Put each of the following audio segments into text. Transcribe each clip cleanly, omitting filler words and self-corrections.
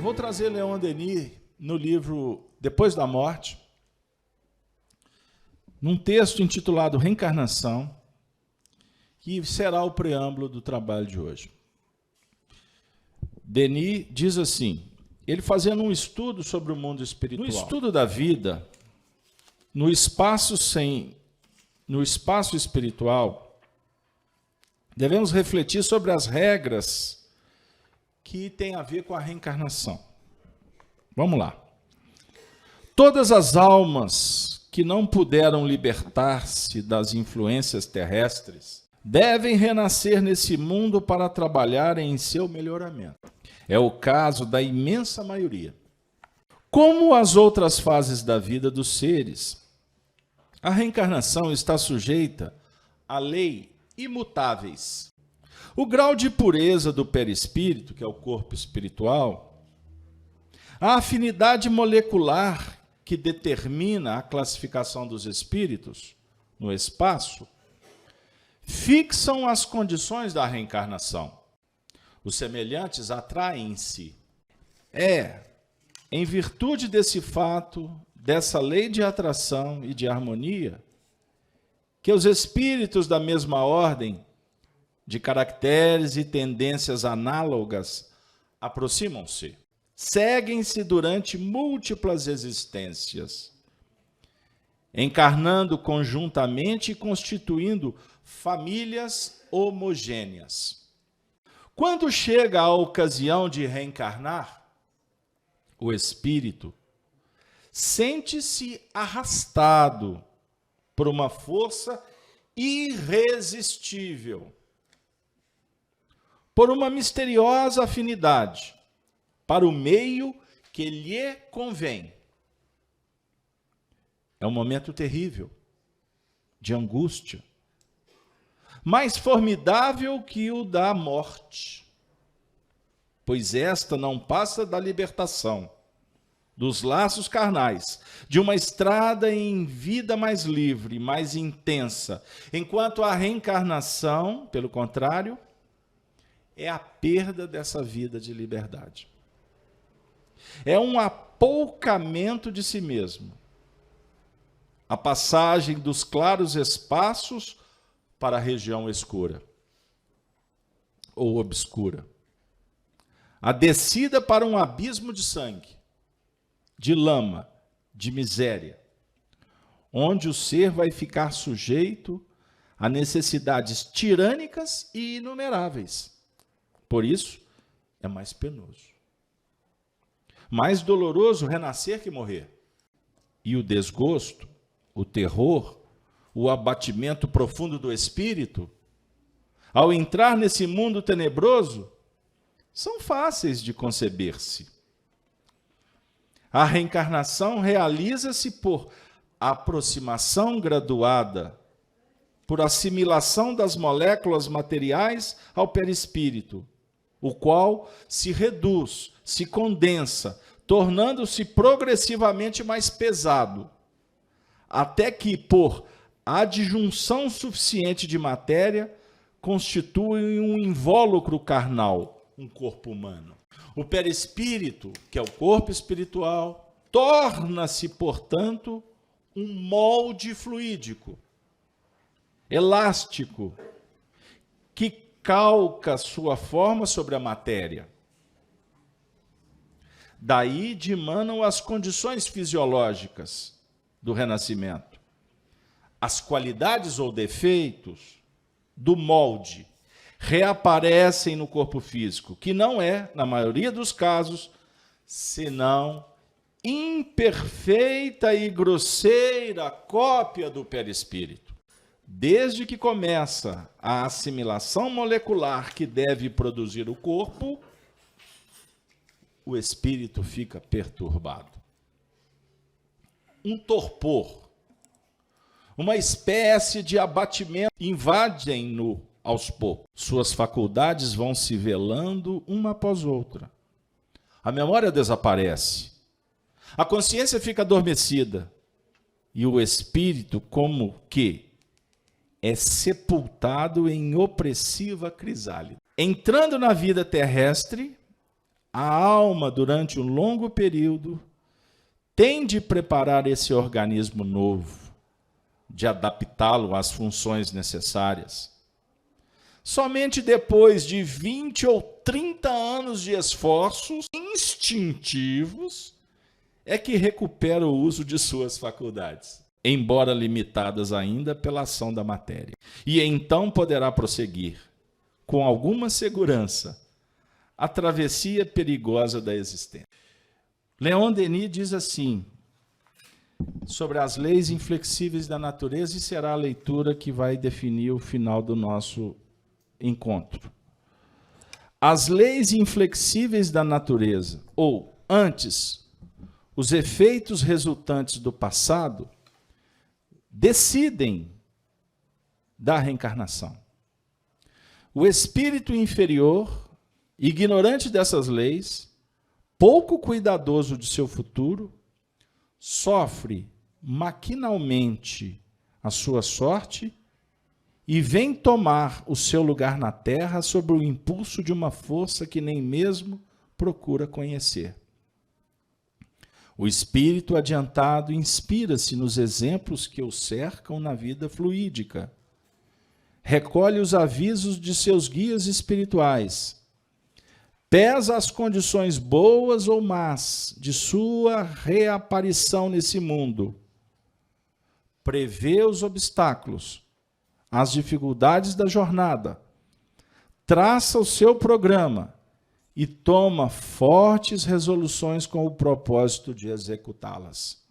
vou trazer Leon Denis no livro Depois da Morte, num texto intitulado Reencarnação, que será o preâmbulo do trabalho de hoje. Denis diz assim, ele fazendo um estudo sobre o mundo espiritual. No estudo da vida, no espaço espiritual, devemos refletir sobre as regras que têm a ver com a reencarnação. Vamos lá. Todas as almas que não puderam libertar-se das influências terrestres devem renascer nesse mundo para trabalhar em seu melhoramento. É o caso da imensa maioria. Como as outras fases da vida dos seres, a reencarnação está sujeita a leis imutáveis. O grau de pureza do perispírito, que é o corpo espiritual, a afinidade molecular que determina a classificação dos espíritos no espaço, fixam as condições da reencarnação. Os semelhantes atraem-se. Em virtude desse fato, dessa lei de atração e de harmonia, que os espíritos da mesma ordem, de caracteres e tendências análogas, aproximam-se, seguem-se durante múltiplas existências, encarnando conjuntamente e constituindo famílias homogêneas. Quando chega a ocasião de reencarnar, o espírito sente-se arrastado por uma força irresistível, por uma misteriosa afinidade para o meio que lhe convém. É um momento terrível, de angústia, mais formidável que o da morte, pois esta não passa da libertação dos laços carnais, de uma estrada em vida mais livre, mais intensa, enquanto a reencarnação, pelo contrário, é a perda dessa vida de liberdade. É um apoucamento de si mesmo, a passagem dos claros espaços para a região escura ou obscura, a descida para um abismo de sangue, de lama, de miséria, onde o ser vai ficar sujeito a necessidades tirânicas e inumeráveis. Por isso, é mais penoso. Mais doloroso renascer que morrer. E o desgosto, o terror, o abatimento profundo do espírito, ao entrar nesse mundo tenebroso, são fáceis de conceber-se. A reencarnação realiza-se por aproximação graduada, por assimilação das moléculas materiais ao perispírito, o qual se reduz, se condensa, tornando-se progressivamente mais pesado, até que, por adjunção suficiente de matéria, constitui um invólucro carnal, um corpo humano. O perispírito, que é o corpo espiritual, torna-se, portanto, um molde fluídico, elástico, que calca sua forma sobre a matéria. Daí dimanam as condições fisiológicas do renascimento, as qualidades ou defeitos do molde reaparecem no corpo físico, que não é, na maioria dos casos, senão imperfeita e grosseira cópia do perispírito. Desde que começa a assimilação molecular que deve produzir o corpo, o espírito fica perturbado. Um torpor, uma espécie de abatimento invadem-no aos poucos. Suas faculdades vão se velando uma após outra. A memória desaparece. A consciência fica adormecida. E o espírito, como que é sepultado em opressiva crisálida. Entrando na vida terrestre, a alma, durante um longo período, tem de preparar esse organismo novo, de adaptá-lo às funções necessárias. Somente depois de 20 ou 30 anos de esforços instintivos é que recupera o uso de suas faculdades, embora limitadas ainda pela ação da matéria. E então poderá prosseguir, com alguma segurança, a travessia perigosa da existência. Leon Denis diz assim, sobre as leis inflexíveis da natureza, e será a leitura que vai definir o final do nosso encontro. As leis inflexíveis da natureza, ou, antes, os efeitos resultantes do passado, decidem da reencarnação. O espírito inferior, ignorante dessas leis, pouco cuidadoso de seu futuro, sofre maquinalmente a sua sorte e vem tomar o seu lugar na terra sob o impulso de uma força que nem mesmo procura conhecer. O espírito adiantado inspira-se nos exemplos que o cercam na vida fluídica. Recolhe os avisos de seus guias espirituais. Pesa as condições boas ou más de sua reaparição nesse mundo. Prevê os obstáculos, as dificuldades da jornada. Traça o seu programa e toma fortes resoluções com o propósito de executá-las.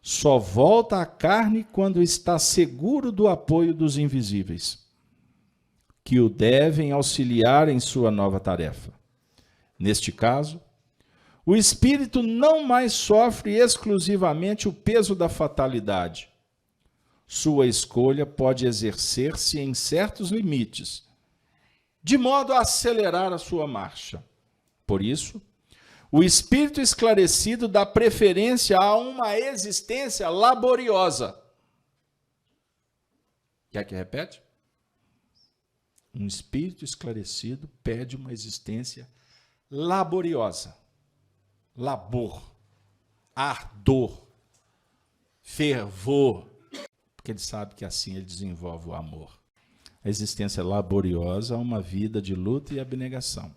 Só volta à carne quando está seguro do apoio dos invisíveis, que o devem auxiliar em sua nova tarefa. Neste caso, o espírito não mais sofre exclusivamente o peso da fatalidade. Sua escolha pode exercer-se em certos limites, de modo a acelerar a sua marcha. Por isso, o espírito esclarecido dá preferência a uma existência laboriosa. Quer que repete? Um espírito esclarecido pede uma existência laboriosa. Labor, ardor, fervor, porque ele sabe que assim ele desenvolve o amor. A existência laboriosa é uma vida de luta e abnegação.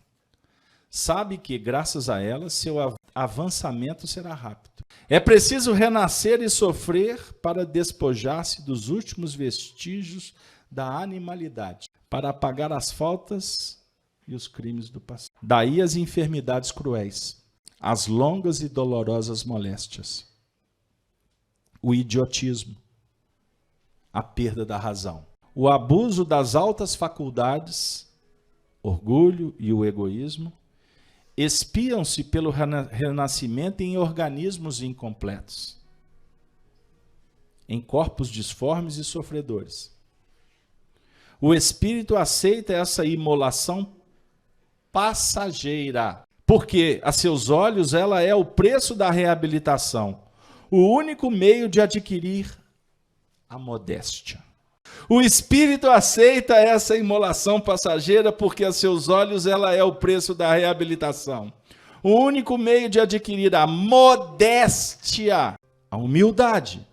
Sabe que, graças a ela, seu avançamento será rápido. É preciso renascer e sofrer para despojar-se dos últimos vestígios da animalidade, para apagar as faltas e os crimes do passado. Daí as enfermidades cruéis, as longas e dolorosas moléstias, o idiotismo, a perda da razão, o abuso das altas faculdades, orgulho e o egoísmo, espiam-se pelo renascimento em organismos incompletos, em corpos disformes e sofredores. O espírito aceita essa imolação passageira, porque a seus olhos ela é o preço da reabilitação, o único meio de adquirir a modéstia. O espírito aceita essa imolação passageira porque a seus olhos ela é o preço da reabilitação. O único meio de adquirir a modéstia, a humildade.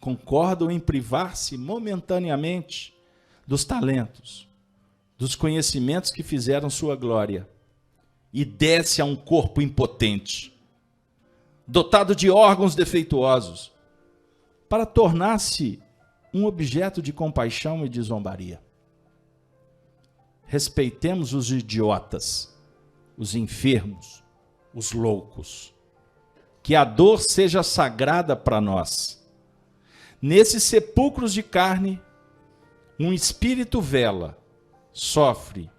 Concordam em privar-se momentaneamente dos talentos, dos conhecimentos que fizeram sua glória, e desce a um corpo impotente, dotado de órgãos defeituosos, para tornar-se um objeto de compaixão e de zombaria. Respeitemos os idiotas, os enfermos, os loucos. Que a dor seja sagrada para nós. Nesses sepulcros de carne, um espírito vela, sofre,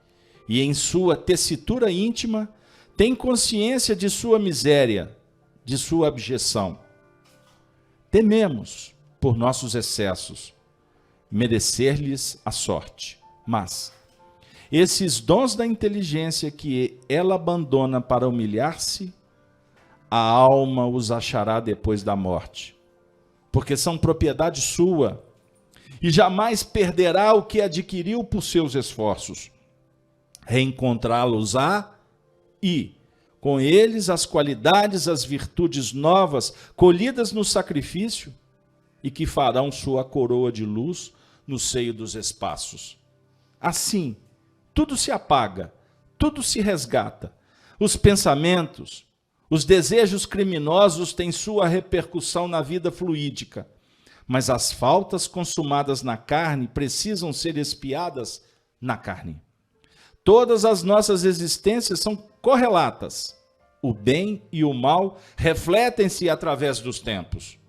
e em sua tessitura íntima tem consciência de sua miséria, de sua abjeção. Tememos, por nossos excessos, merecer-lhes a sorte. Mas esses dons da inteligência que ela abandona para humilhar-se, a alma os achará depois da morte, porque são propriedade sua, e jamais perderá o que adquiriu por seus esforços. Reencontrá-los-á e, com eles, as qualidades, as virtudes novas colhidas no sacrifício e que farão sua coroa de luz no seio dos espaços. Assim, tudo se apaga, tudo se resgata. Os pensamentos, os desejos criminosos têm sua repercussão na vida fluídica, mas as faltas consumadas na carne precisam ser expiadas na carne. Todas as nossas existências são correlatas. O bem e o mal refletem-se através dos tempos.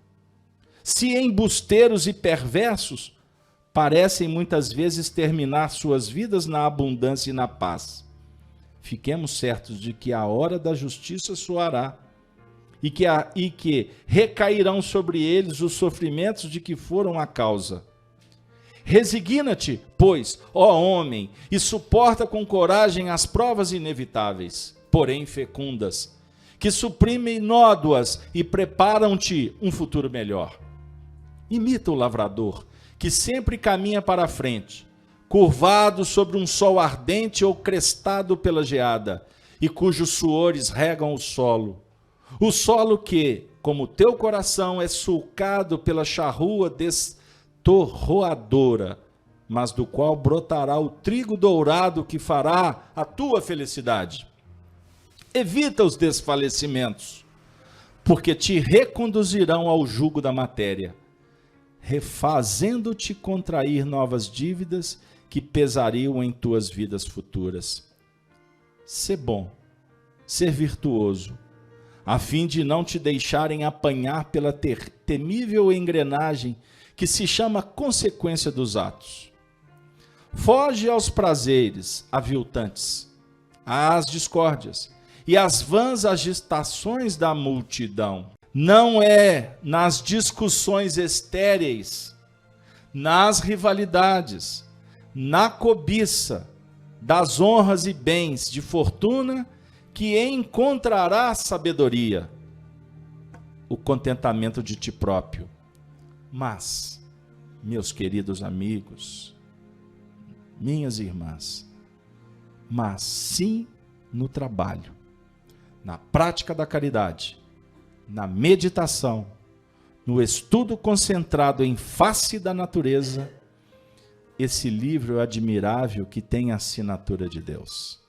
Se embusteiros e perversos parecem muitas vezes terminar suas vidas na abundância e na paz, fiquemos certos de que a hora da justiça soará e que recairão sobre eles os sofrimentos de que foram a causa. Resigna-te, pois, ó homem, e suporta com coragem as provas inevitáveis, porém fecundas, que suprimem nódoas e preparam-te um futuro melhor. Imita o lavrador, que sempre caminha para a frente, curvado sobre um sol ardente ou crestado pela geada, e cujos suores regam o solo. O solo que, como teu coração, é sulcado pela charrua destorroadora, mas do qual brotará o trigo dourado que fará a tua felicidade. Evita os desfalecimentos, porque te reconduzirão ao jugo da matéria, refazendo-te contrair novas dívidas que pesariam em tuas vidas futuras. Sê bom, ser virtuoso, a fim de não te deixarem apanhar pela temível engrenagem que se chama consequência dos atos. Foge aos prazeres aviltantes, às discórdias e às vãs agitações da multidão. Não é nas discussões estéreis, nas rivalidades, na cobiça das honras e bens de fortuna que encontrará sabedoria, o contentamento de ti próprio. Mas, meus queridos amigos, minhas irmãs, mas sim no trabalho, na prática da caridade, na meditação, no estudo concentrado em face da natureza, esse livro admirável que tem a assinatura de Deus.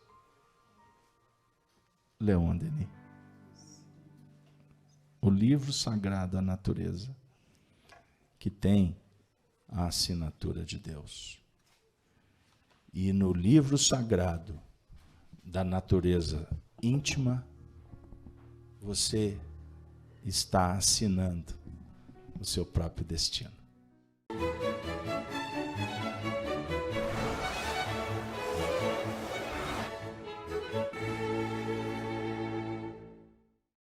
Leon Denis. O livro sagrado da natureza, que tem a assinatura de Deus. E no livro sagrado da natureza íntima, você está assinando o seu próprio destino.